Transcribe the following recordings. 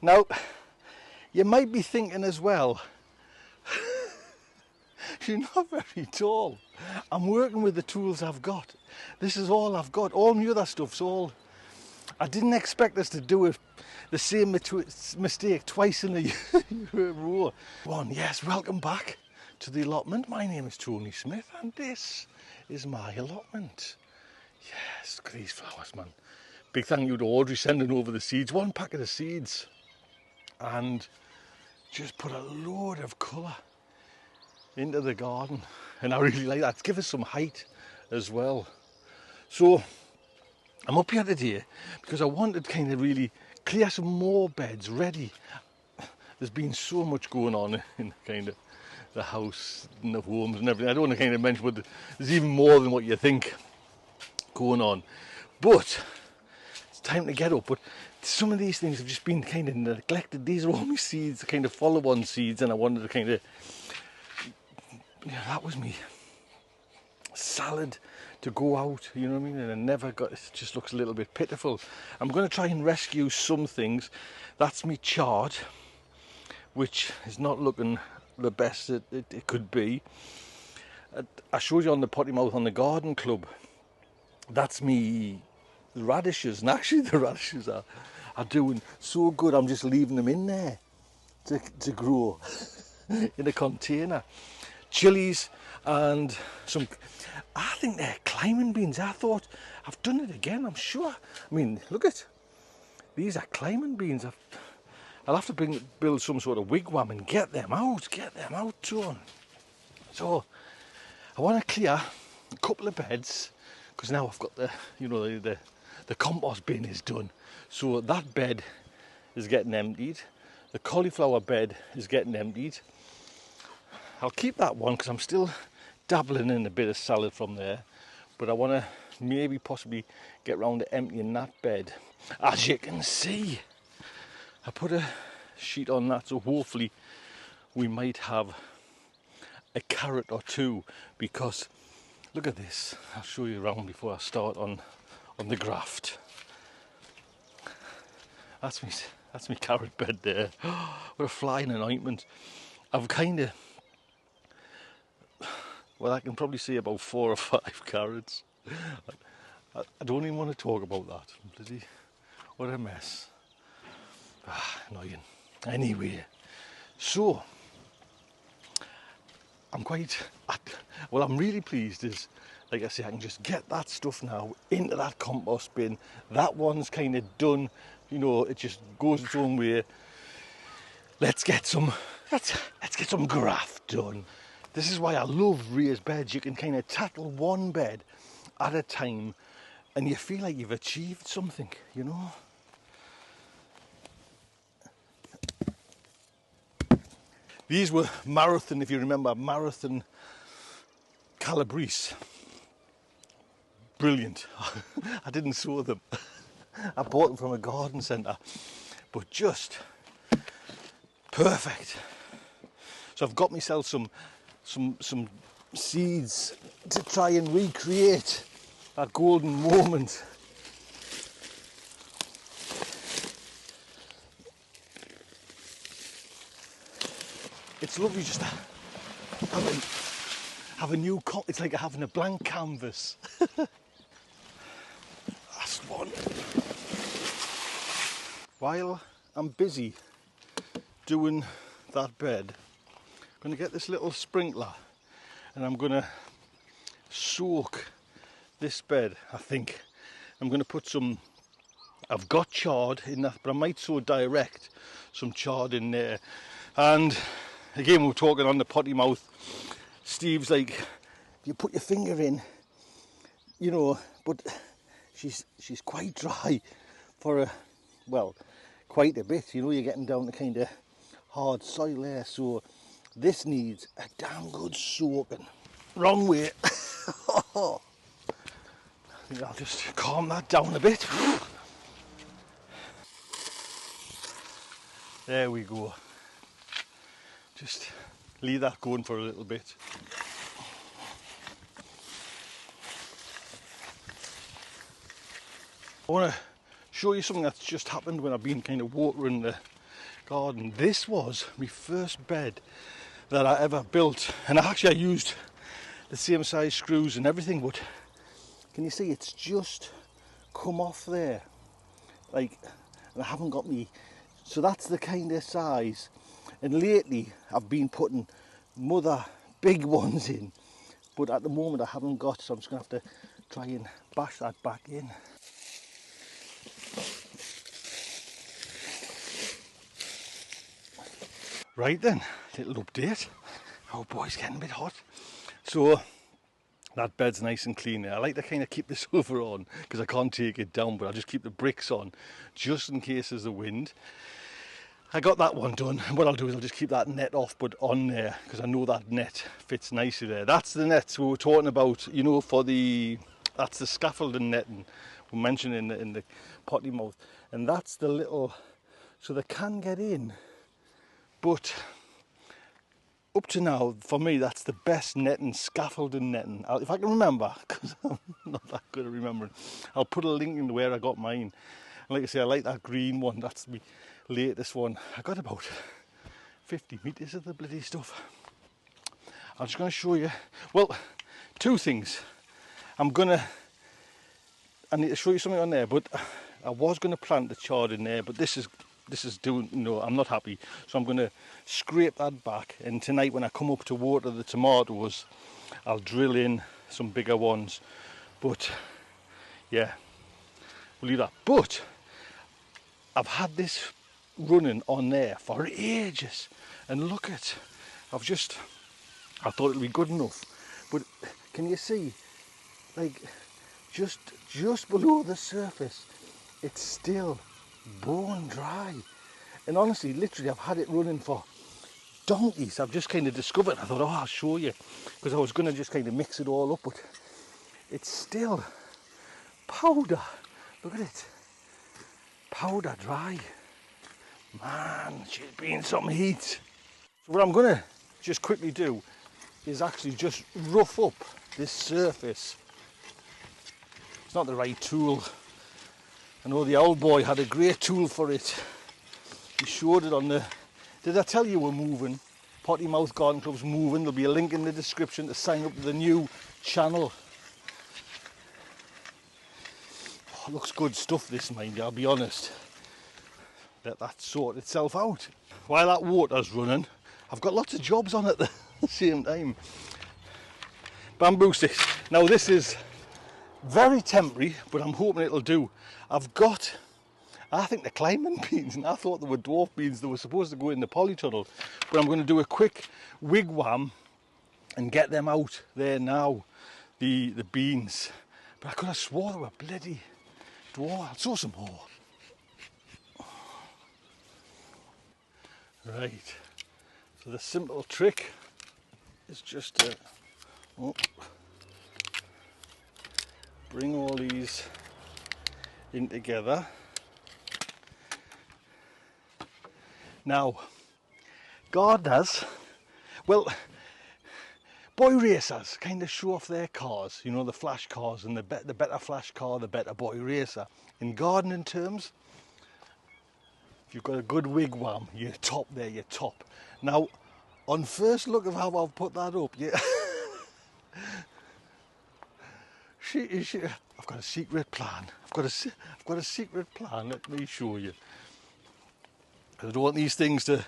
Now, you might be thinking as well, you're not very tall. I'm working with the tools I've got. This is all I've got. All my other stuff's all... I didn't expect us to do it, the same mistake twice in a row. Yes, welcome back to the allotment. My name is Tony Smith and this is my allotment. Yes, look at these flowers, man. Big thank you to Audrey sending over the seeds. One packet of seeds. And just put a load of colour into the garden. And I really like that. It's given us some height as well. So I'm up here today because I wanted to kind of really clear some more beds ready. There's been so much going on in kind of the house and the homes and everything. I don't want to kind of mention, but there's even more than what you think going on. But it's time to get up. But some of these things have just been kind of neglected. These are all my seeds, the kind of follow-on seeds, and I wanted to kind of, that was me salad to go out, you know what I mean, and I never got, it just looks a little bit pitiful. I'm going to try and rescue some things. That's me chard, which is not looking the best it could be. I showed you on the potty mouth on the garden club, that's me radishes, and actually the radishes are doing so good. I'm just leaving them in there to grow in a container. Chilies and some, I think they're climbing beans. I thought, I've done it again, I'm sure. I mean, look at, these are climbing beans. I'll have to build some sort of wigwam and get them out, John. So, I want to clear a couple of beds, because now I've got the, you know, the compost bin is done. So that bed is getting emptied. The cauliflower bed is getting emptied. I'll keep that one because I'm still dabbling in a bit of salad from there, but I want to maybe possibly get round to emptying that bed. As you can see, I put a sheet on that, so hopefully we might have a carrot or two, because look at this. I'll show you around before I start on the graft. That's me carrot bed there. What a flying anointment. I've kind of, well, I can probably see about 4 or 5 carrots. I don't even want to talk about that. Bloody, what a mess. Annoying. Anyway, so I'm really pleased is, like I say, I can just get that stuff now into that compost bin. That one's kind of done, you know, it just goes its own way. Let's get some graft done. This is why I love raised beds. You can kind of tackle one bed at a time and you feel like you've achieved something, you know. These were Marathon, if you remember, Marathon Calabrese. Brilliant. I didn't sow them. I bought them from a garden centre, but just perfect. So I've got myself some seeds to try and recreate that golden moment. It's lovely just to have a new, it's like having a blank canvas. Last one. While I'm busy doing that bed, I'm going to get this little sprinkler and I'm going to soak this bed. I think I'm going to put some, I've got chard in that, but I might sow direct some chard in there. And again, we were talking on the potty mouth. Steve's like, you put your finger in, you know, but she's quite dry for a, well, quite a bit, you know. You're getting down to kind of hard soil there, so this needs a damn good soaking. Wrong way. I think I'll just calm that down a bit. There we go. Just leave that going for a little bit. I want to show you something that's just happened when I've been kind of watering garden. This was my first bed that I ever built, and I used the same size screws and everything, but can you see it's just come off there, like, and I haven't got me, so that's the kind of size. And lately I've been putting mother big ones in, but at the moment I haven't got, so I'm just gonna have to try and bash that back in. Right then, little update. Oh boy, it's getting a bit hot. So that bed's nice and clean there. I like to kind of keep this over on because I can't take it down, but I'll just keep the bricks on just in case there's a wind. I got that one done, and what I'll do is I'll just keep that net off but on there because I know that net fits nicely there. That's the nets we were talking about, you know, for the, that's the scaffolding netting we mentioned in the potty mouth, and that's the little, so they can get in, but up to now, for me, that's the best netting, scaffolding netting. If I can remember, because I'm not that good at remembering, I'll put a link in where I got mine. And like I say, I like that green one. That's my latest one. I got about 50 metres of the bloody stuff. I'm just going to show you. Well, two things. I need to show you something on there, but I was going to plant the chard in there, but this is doing, no, I'm not happy, so I'm going to scrape that back, and tonight when I come up to water the tomatoes I'll drill in some bigger ones. But yeah, we'll leave that. But I've had this running on there for ages, and look at, I thought it'd be good enough, but can you see, like, just below the surface it's still bone dry. And honestly, literally, I've had it running for donkeys. I've just kind of discovered, I thought, oh, I'll show you, because I was going to just kind of mix it all up, but it's still powder. Look at it, powder dry. Man, she's been some heat. So what I'm going to just quickly do is actually just rough up this surface. It's not the right tool. I know the old boy had a great tool for it. He showed it on the... Did I tell you we're moving? Potty Mouth Garden Club's moving. There'll be a link in the description to sign up to the new channel. Oh, it looks good stuff, this, mind you, I'll be honest. Let that sort itself out. While that water's running, I've got lots of jobs on at the same time. Bamboo sticks. Now this is very temporary, but I'm hoping it'll do. I've got, I think they're climbing beans, and I thought they were dwarf beans. They were supposed to go in the polytunnel, but I'm going to do a quick wigwam and get them out there now, the beans. But I could have swore they were bloody dwarf. I'll show some more. Right, so the simple trick is just to bring all these in together. Now, gardeners, well, boy racers kind of show off their cars, you know, the flash cars, and the better flash car, the better boy racer. In gardening terms, if you've got a good wigwam, you're top there, you're top. Now, on first look of how I've put that up, yeah. I've got a secret plan. I've got a secret plan. Let me show you. I don't want these things to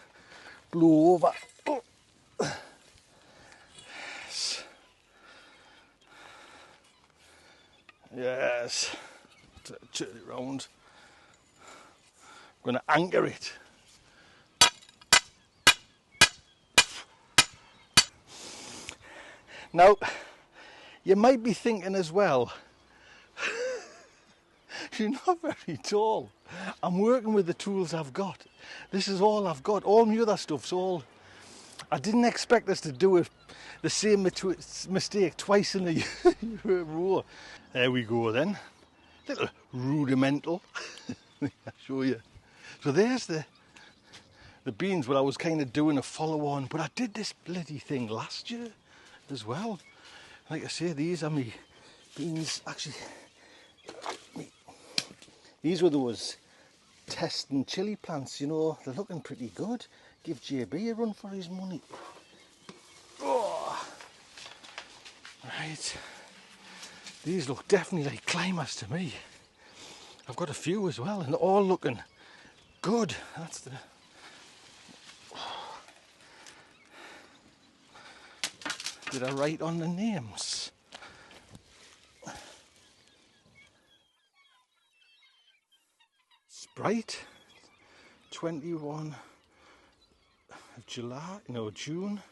blow over. Oh. Yes. Yes. Turn it round. I'm going to anchor it. Now, you might be thinking as well, you're not very tall. I'm working with the tools I've got. This is all I've got. All my other stuff's all... I didn't expect us to do it, the same mistake twice in a row. There we go then. Little rudimental. I'll show you. So there's the beans where I was kind of doing a follow-on, but I did this bloody thing last year as well. Like I say, these are me beans. Actually, these were those testing chili plants, you know, they're looking pretty good. Give JB a run for his money. Oh, right. These look definitely like climbers to me. I've got a few as well, and they're all looking good. That's the... Did I write on the names? Sprite, 21 of July, no, June.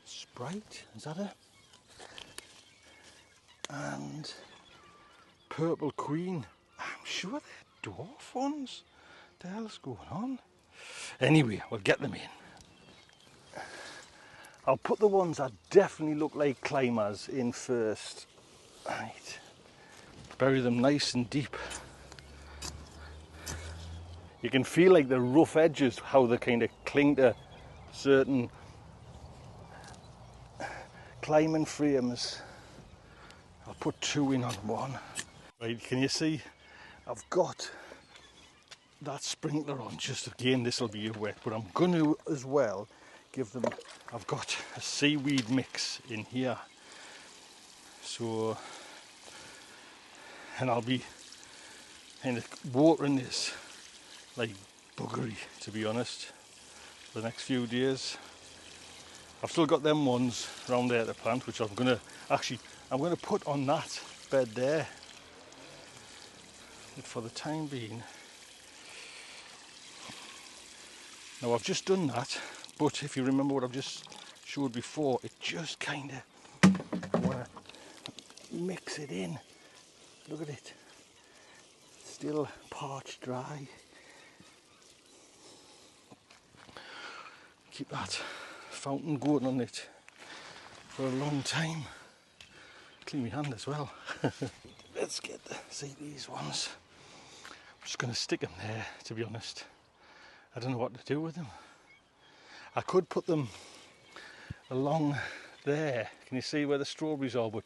Sprite, is that it? And Purple Queen. I'm sure they're dwarf ones. What the hell's going on? Anyway, we'll get them in. I'll put the ones that definitely look like climbers in first. Right. Bury them nice and deep. You can feel like the rough edges, how they kind of cling to certain climbing frames. I'll put 2 in on one. Right, can you see? I've got that sprinkler on, just again, this will be wet, but I'm going to as well give them, I've got a seaweed mix in here. So, and I'll be kind of watering this like buggery, to be honest, for the next few days. I've still got them ones around there to plant, which I'm gonna put on that bed there. But for the time being, now I've just done that, but if you remember what I've just showed before, it just kind of, I want to mix it in. Look at it, still parched dry. Keep that fountain going on it for a long time. Clean my hand as well. Let's see these ones. I'm just going to stick them there, to be honest. I don't know what to do with them. I could put them along there. Can you see where the strawberries are? But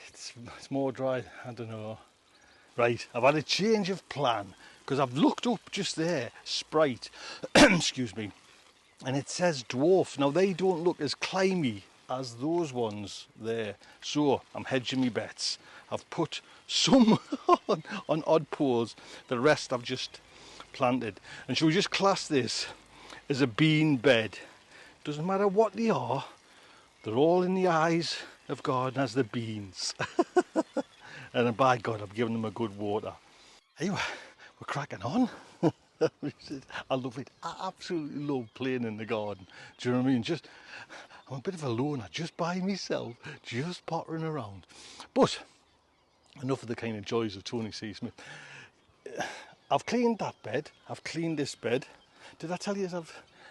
it's more dry. I don't know. Right, I've had a change of plan because I've looked up just there, Sprite, excuse me, and it says dwarf. Now they don't look as climby as those ones there, so I'm hedging my bets. I've put some on odd poles, the rest I've just planted. And shall we just class this as a bean bed? Doesn't matter what they are, they're all in the eyes of God as the beans. And by God, I've given them a good water. Anyway, we're cracking on. I love it. I absolutely love playing in the garden. Do you know what I mean? I'm a bit of a loner, just by myself, just pottering around. But enough of the kind of joys of Tony C. Smith. I've cleaned that bed. I've cleaned this bed. Did I tell you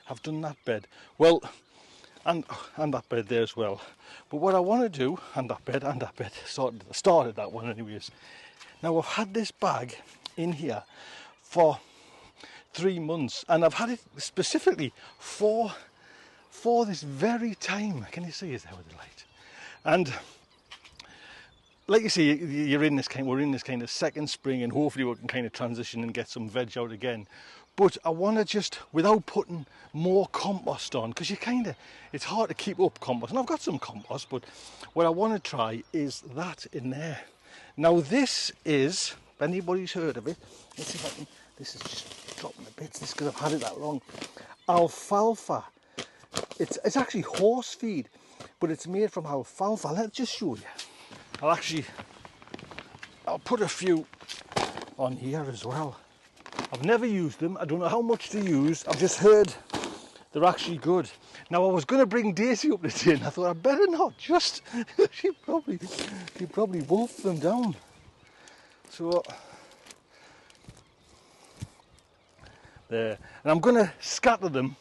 I've done that bed? Well, and that bed there as well. But what I want to do, and that bed, started that one anyways. Now I've had this bag in here for 3 months, and I've had it specifically for this very time. Can you see it there with the light? And like you see, we're in this kind of second spring, and hopefully we can kind of transition and get some veg out again. But I want to just, without putting more compost on, because it's hard to keep up compost. And I've got some compost, but what I want to try is that in there. Now this is, if anybody's heard of it, let's see if I can, this is just dropping to bits, this because I've had it that long. Alfalfa. It's actually horse feed, but it's made from alfalfa. Let's just show you. I'll put a few on here as well. I've never used them. I don't know how much to use. I've just heard they're actually good. Now I was going to bring Daisy up today, and I thought I better not. Just she'd probably wolf them down. So there, and I'm going to scatter them.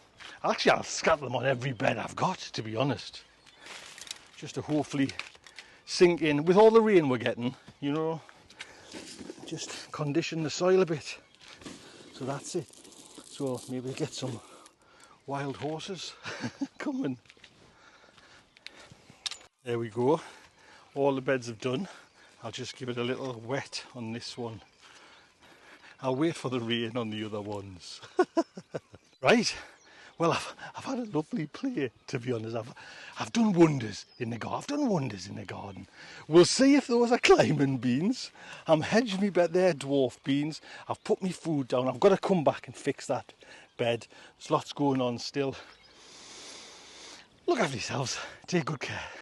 Actually, I'll scatter them on every bed I've got, to be honest, just to hopefully sink in with all the rain we're getting. You know, just condition the soil a bit. So that's it. So maybe we'll get some wild horses coming. There we go. All the beds have done. I'll just give it a little wet on this one. I'll wait for the rain on the other ones. Right. Well, I've had a lovely play, to be honest. I've done wonders in the garden. I've done wonders in the garden. We'll see if those are climbing beans. I'm hedging me bed there, dwarf beans. I've put my food down. I've got to come back and fix that bed. There's lots going on still. Look after yourselves. Take good care.